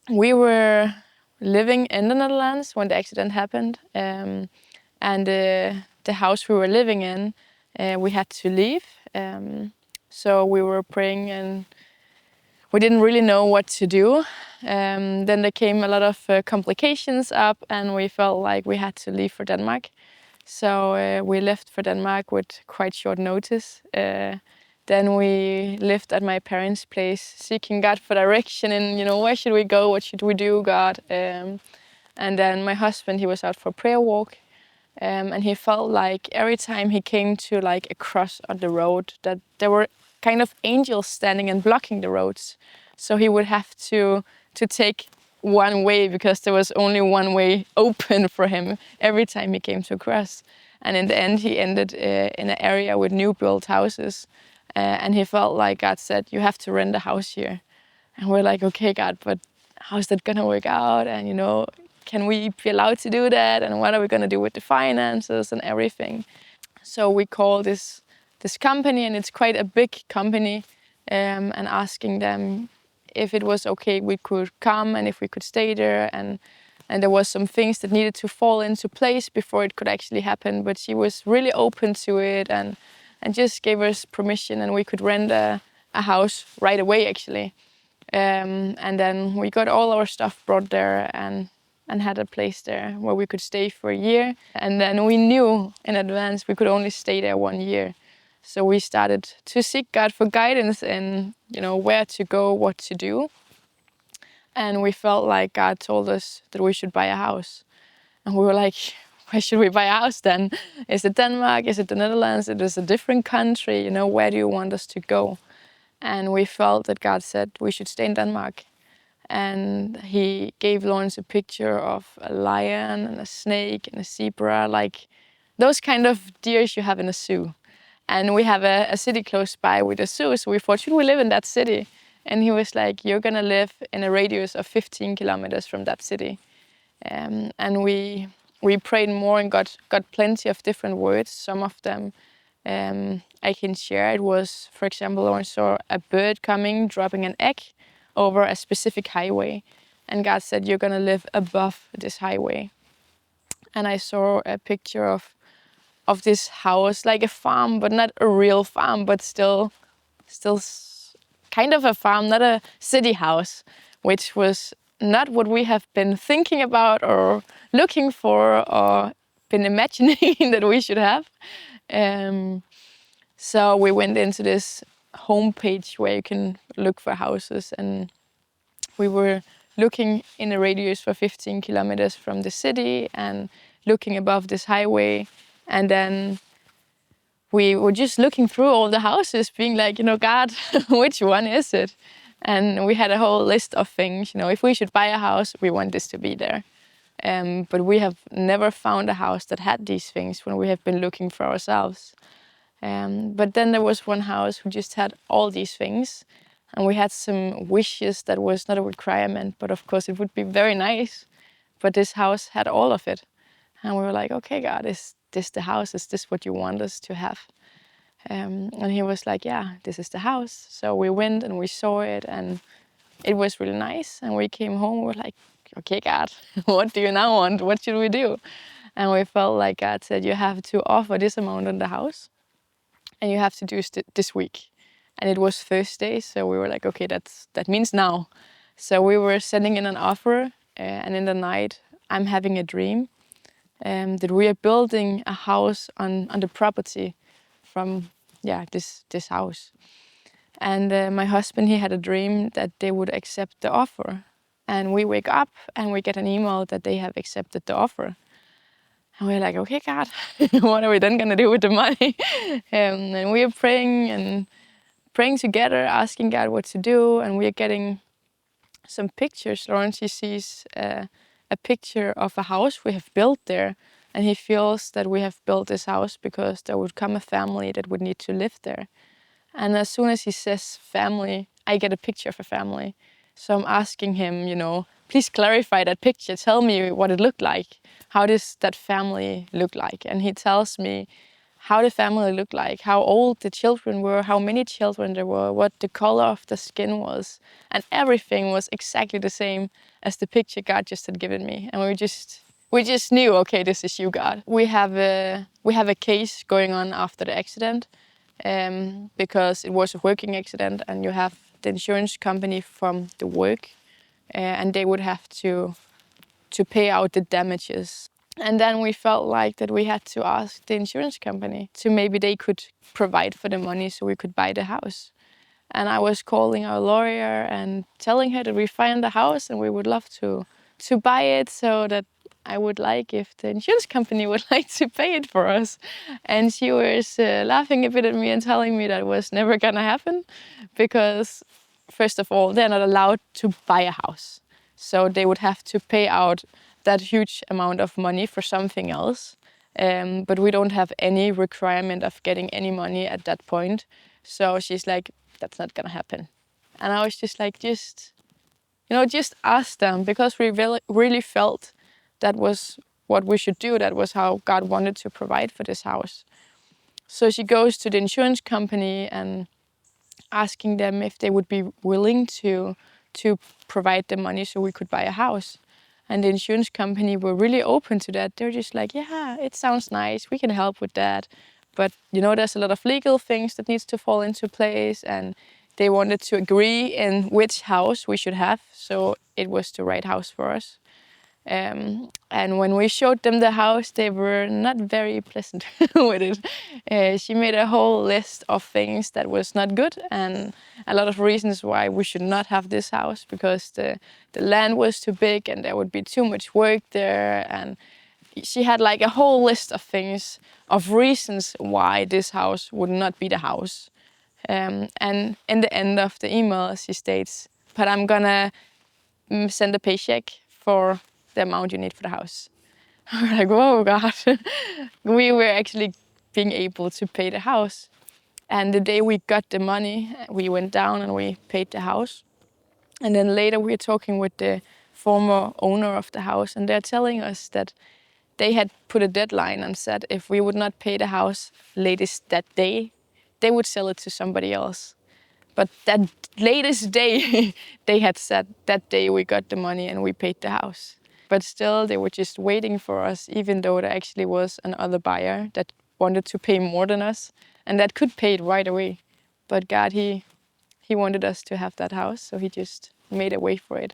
We were living in the Netherlands when the accident happened, and the house we were living in, we had to leave. So we were praying and we didn't really know what to do. Then there came a lot of complications up and we felt like we had to leave for Denmark. So we left for Denmark with quite short notice. Then we lived at my parents' place, seeking God for direction and, where should we go? What should we do, God? And then my husband, he was out for a prayer walk. And he felt like every time he came to like a cross on the road, that there were kind of angels standing and blocking the roads. So he would have to take one way because there was only one way open for him every time he came to a cross. And in the end, he ended in an area with new built houses. And he felt like God said, you have to rent a house here. And we're like, okay, God, but how's that gonna work out? And, can we be allowed to do that? And what are we gonna do with the finances and everything? So we call this company, and it's quite a big company, and asking them if it was okay we could come and if we could stay there. And there was some things that needed to fall into place before it could actually happen. But she was really open to it and just gave us permission, and we could rent a house right away, actually. And then we got all our stuff brought there and had a place there where we could stay for a year. And then we knew in advance we could only stay there 1 year. So we started to seek God for guidance in, where to go, what to do. And we felt like God told us that we should buy a house. And we were like, where should we buy a house then? Is it Denmark? Is it the Netherlands? It is a different country. Where do you want us to go? And we felt that God said we should stay in Denmark. And he gave Lourens a picture of a lion and a snake and a zebra, like those kind of deers you have in a zoo. And we have a city close by with a zoo, so we thought, should we live in that city? And he was like, you're gonna live in a radius of 15 kilometers from that city. And we prayed more and got plenty of different words. Some of them I can share. It was, for example, Lourens saw a bird coming, dropping an egg over a specific highway. And God said, you're gonna live above this highway. And I saw a picture of this house, like a farm, but not a real farm, but still kind of a farm, not a city house, which was not what we have been thinking about or looking for or been imagining that we should have. So we went into this homepage where you can look for houses, and we were looking in a radius for 15 kilometers from the city and looking above this highway. And then we were just looking through all the houses, being like, God, which one is it? And we had a whole list of things. If we should buy a house, we want this to be there. But we have never found a house that had these things when we have been looking for ourselves. But then there was one house who just had all these things. And we had some wishes that was not a requirement, but of course it would be very nice. But this house had all of it. And we were like, okay, God, is this the house? Is this what you want us to have? And he was like, yeah, this is the house. So we went and we saw it, and it was really nice. And we came home, we were like, okay, God, what do you now want? What should we do? And we felt like God said, you have to offer this amount on the house, and you have to do this week. And it was Thursday, so we were like, okay, that means now. So we were sending in an offer, and in the night, I'm having a dream that we are building a house on the property from this house. And my husband, he had a dream that they would accept the offer. And we wake up and we get an email that they have accepted the offer. And we're like, okay, God, what are we then gonna do with the money? And we are praying together, asking God what to do. And we are getting some pictures. Lourens, he sees a picture of a house we have built there. And he feels that we have built this house because there would come a family that would need to live there. And as soon as he says family, I get a picture of a family. So I'm asking him, please clarify that picture. Tell me what it looked like. How does that family look like? And he tells me how the family looked like, how old the children were, how many children there were, what the color of the skin was. And everything was exactly the same as the picture God just had given me. And we just knew, okay, this is you, God. We have a case going on after the accident, because it was a working accident, and you have the insurance company from the work, and they would have to pay out the damages. And then we felt like that we had to ask the insurance company to maybe they could provide for the money so we could buy the house. And I was calling our lawyer and telling her that we found the house and we would love to buy it, so that I would like if the insurance company would like to pay it for us. And she was laughing a bit at me and telling me that it was never gonna happen, because first of all, they're not allowed to buy a house. So they would have to pay out that huge amount of money for something else. But we don't have any requirement of getting any money at that point. So she's like, that's not gonna happen. And I was just like, just ask them, because we really felt that was what we should do. That was how God wanted to provide for this house. So she goes to the insurance company and asking them if they would be willing to provide the money so we could buy a house. And the insurance company were really open to that. They're just like, yeah, it sounds nice. We can help with that. But, there's a lot of legal things that needs to fall into place. And they wanted to agree in which house we should have. So it was the right house for us. And when we showed them the house, they were not very pleasant with it. She made a whole list of things that was not good, and a lot of reasons why we should not have this house, because the land was too big and there would be too much work there. And she had like a whole list of things, of reasons why this house would not be the house. And in the end of the email, she states, but I'm gonna send a paycheck for the amount you need for the house. We're like, whoa, God. We were actually being able to pay the house. And the day we got the money, we went down and we paid the house. And then later we were talking with the former owner of the house, and they're telling us that they had put a deadline and said if we would not pay the house latest that day, they would sell it to somebody else. But that latest day, they had said that day we got the money and we paid the house. But still, they were just waiting for us, even though there actually was another buyer that wanted to pay more than us and that could pay it right away. But God, he wanted us to have that house, so he just made a way for it.